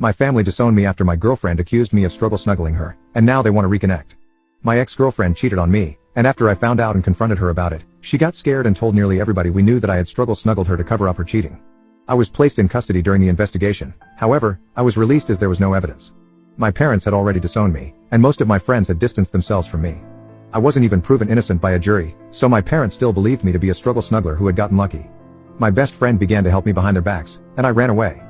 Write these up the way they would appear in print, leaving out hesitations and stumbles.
My family disowned me after my girlfriend accused me of struggle snuggling her, and now they want to reconnect. My ex-girlfriend cheated on me, and after I found out and confronted her about it, she got scared and told nearly everybody we knew that I had struggle snuggled her to cover up her cheating. I was placed in custody during the investigation. However, I was released as there was no evidence. My parents had already disowned me, and most of my friends had distanced themselves from me. I wasn't even proven innocent by a jury, so my parents still believed me to be a struggle snuggler who had gotten lucky. My best friend began to help me behind their backs, and I ran away.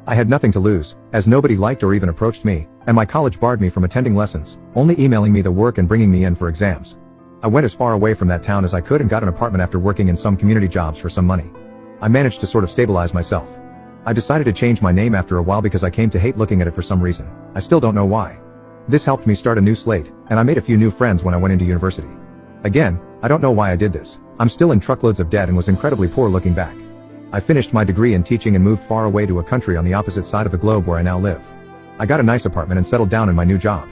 I had nothing to lose, as nobody liked or even approached me, and my college barred me from attending lessons, only emailing me the work and bringing me in for exams. I went as far away from that town as I could and got an apartment after working in some community jobs for some money. I managed to sort of stabilize myself. I decided to change my name after a while because I came to hate looking at it for some reason. I still don't know why. This helped me start a new slate, and I made a few new friends when I went into university. Again, I don't know why I did this. I'm still in truckloads of debt and was incredibly poor looking back. I finished my degree in teaching and moved far away to a country on the opposite side of the globe where I now live. I got a nice apartment and settled down in my new job.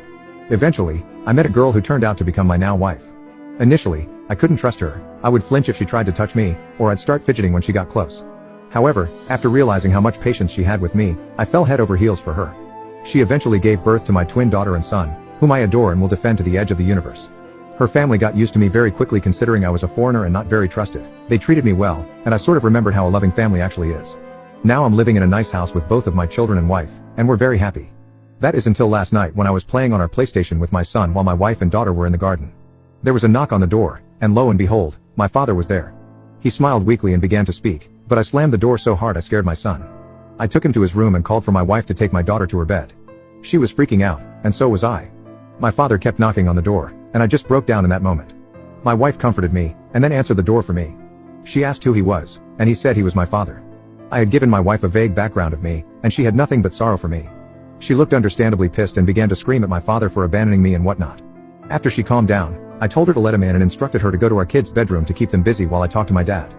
Eventually, I met a girl who turned out to become my now wife. Initially, I couldn't trust her. I would flinch if she tried to touch me, or I'd start fidgeting when she got close. However, after realizing how much patience she had with me, I fell head over heels for her. She eventually gave birth to my twin daughter and son, whom I adore and will defend to the edge of the universe. Her family got used to me very quickly considering I was a foreigner and not very trusted. They treated me well, and I sort of remembered how a loving family actually is. Now I'm living in a nice house with both of my children and wife, and we're very happy. That is until last night when I was playing on our PlayStation with my son while my wife and daughter were in the garden. There was a knock on the door, and lo and behold, my father was there. He smiled weakly and began to speak, but I slammed the door so hard I scared my son. I took him to his room and called for my wife to take my daughter to her bed. She was freaking out, and so was I. My father kept knocking on the door, and I just broke down in that moment. My wife comforted me, and then answered the door for me. She asked who he was, and he said he was my father. I had given my wife a vague background of me, and she had nothing but sorrow for me. She looked understandably pissed and began to scream at my father for abandoning me and whatnot. After she calmed down, I told her to let him in and instructed her to go to our kids' bedroom to keep them busy while I talked to my dad.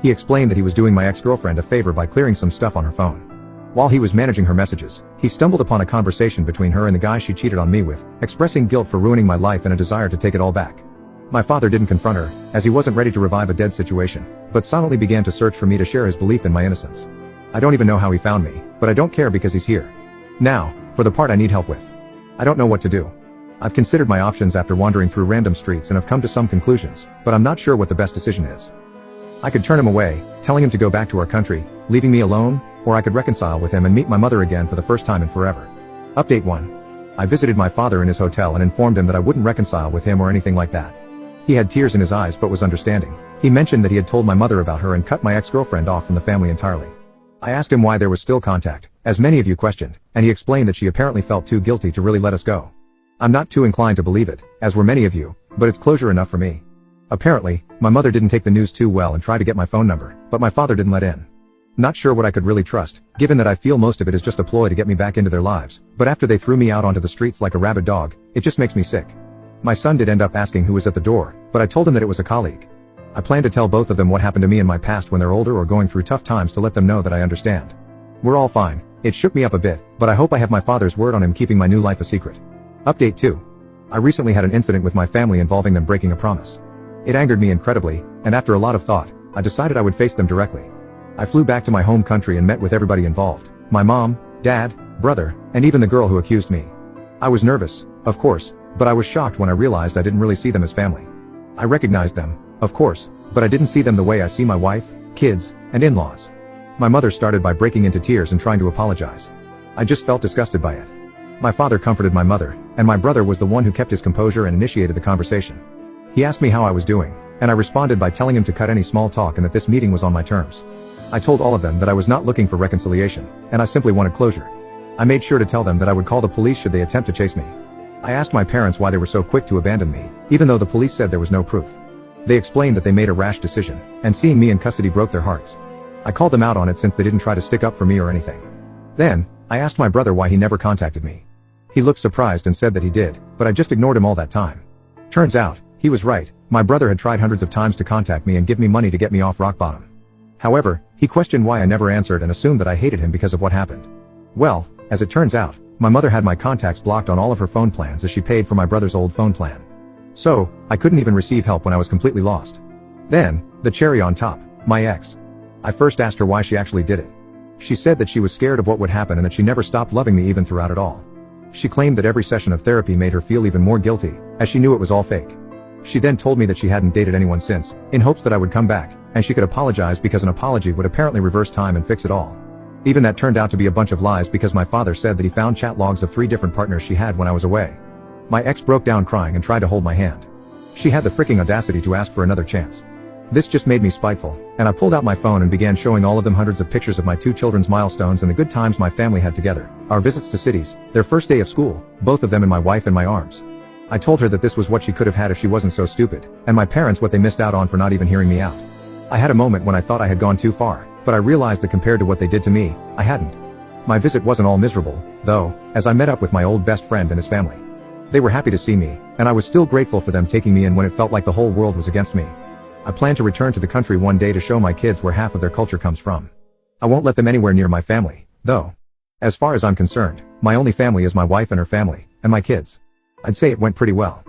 He explained that he was doing my ex-girlfriend a favor by clearing some stuff on her phone. While he was managing her messages, he stumbled upon a conversation between her and the guy she cheated on me with, expressing guilt for ruining my life and a desire to take it all back. My father didn't confront her, as he wasn't ready to revive a dead situation, but silently began to search for me to share his belief in my innocence. I don't even know how he found me, but I don't care because he's here. Now, for the part I need help with. I don't know what to do. I've considered my options after wandering through random streets and have come to some conclusions, but I'm not sure what the best decision is. I could turn him away, telling him to go back to our country, leaving me alone, or I could reconcile with him and meet my mother again for the first time in forever. Update 1. I visited my father in his hotel and informed him that I wouldn't reconcile with him or anything like that. He had tears in his eyes but was understanding. He mentioned that he had told my mother about her and cut my ex-girlfriend off from the family entirely. I asked him why there was still contact, as many of you questioned, and he explained that she apparently felt too guilty to really let us go. I'm not too inclined to believe it, as were many of you, but it's closure enough for me. Apparently, my mother didn't take the news too well and tried to get my phone number, but my father didn't let in. Not sure what I could really trust, given that I feel most of it is just a ploy to get me back into their lives, but after they threw me out onto the streets like a rabid dog, it just makes me sick. My son did end up asking who was at the door, but I told him that it was a colleague. I plan to tell both of them what happened to me in my past when they're older or going through tough times to let them know that I understand. We're all fine. It shook me up a bit, but I hope I have my father's word on him keeping my new life a secret. Update 2. I recently had an incident with my family involving them breaking a promise. It angered me incredibly, and after a lot of thought, I decided I would face them directly. I flew back to my home country and met with everybody involved. My mom, dad, brother, and even the girl who accused me. I was nervous, of course, but I was shocked when I realized I didn't really see them as family. I recognized them, of course, but I didn't see them the way I see my wife, kids, and in-laws. My mother started by breaking into tears and trying to apologize. I just felt disgusted by it. My father comforted my mother, and my brother was the one who kept his composure and initiated the conversation. He asked me how I was doing, and I responded by telling him to cut any small talk and that this meeting was on my terms. I told all of them that I was not looking for reconciliation, and I simply wanted closure. I made sure to tell them that I would call the police should they attempt to chase me. I asked my parents why they were so quick to abandon me, even though the police said there was no proof. They explained that they made a rash decision, and seeing me in custody broke their hearts. I called them out on it since they didn't try to stick up for me or anything. Then, I asked my brother why he never contacted me. He looked surprised and said that he did, but I just ignored him all that time. Turns out, he was right. My brother had tried hundreds of times to contact me and give me money to get me off rock bottom. However, he questioned why I never answered and assumed that I hated him because of what happened. Well, as it turns out, my mother had my contacts blocked on all of her phone plans as she paid for my brother's old phone plan. So, I couldn't even receive help when I was completely lost. Then, the cherry on top, my ex. I first asked her why she actually did it. She said that she was scared of what would happen and that she never stopped loving me even throughout it all. She claimed that every session of therapy made her feel even more guilty, as she knew it was all fake. She then told me that she hadn't dated anyone since, in hopes that I would come back, and she could apologize because an apology would apparently reverse time and fix it all. Even that turned out to be a bunch of lies because my father said that he found chat logs of 3 different partners she had when I was away. My ex broke down crying and tried to hold my hand. She had the freaking audacity to ask for another chance. This just made me spiteful, and I pulled out my phone and began showing all of them hundreds of pictures of my 2 children's milestones and the good times my family had together, our visits to cities, their first day of school, both of them and my wife in my arms. I told her that this was what she could have had if she wasn't so stupid, and my parents what they missed out on for not even hearing me out. I had a moment when I thought I had gone too far, but I realized that compared to what they did to me, I hadn't. My visit wasn't all miserable, though, as I met up with my old best friend and his family. They were happy to see me, and I was still grateful for them taking me in when it felt like the whole world was against me. I plan to return to the country one day to show my kids where half of their culture comes from. I won't let them anywhere near my family, though. As far as I'm concerned, my only family is my wife and her family, and my kids. I'd say it went pretty well.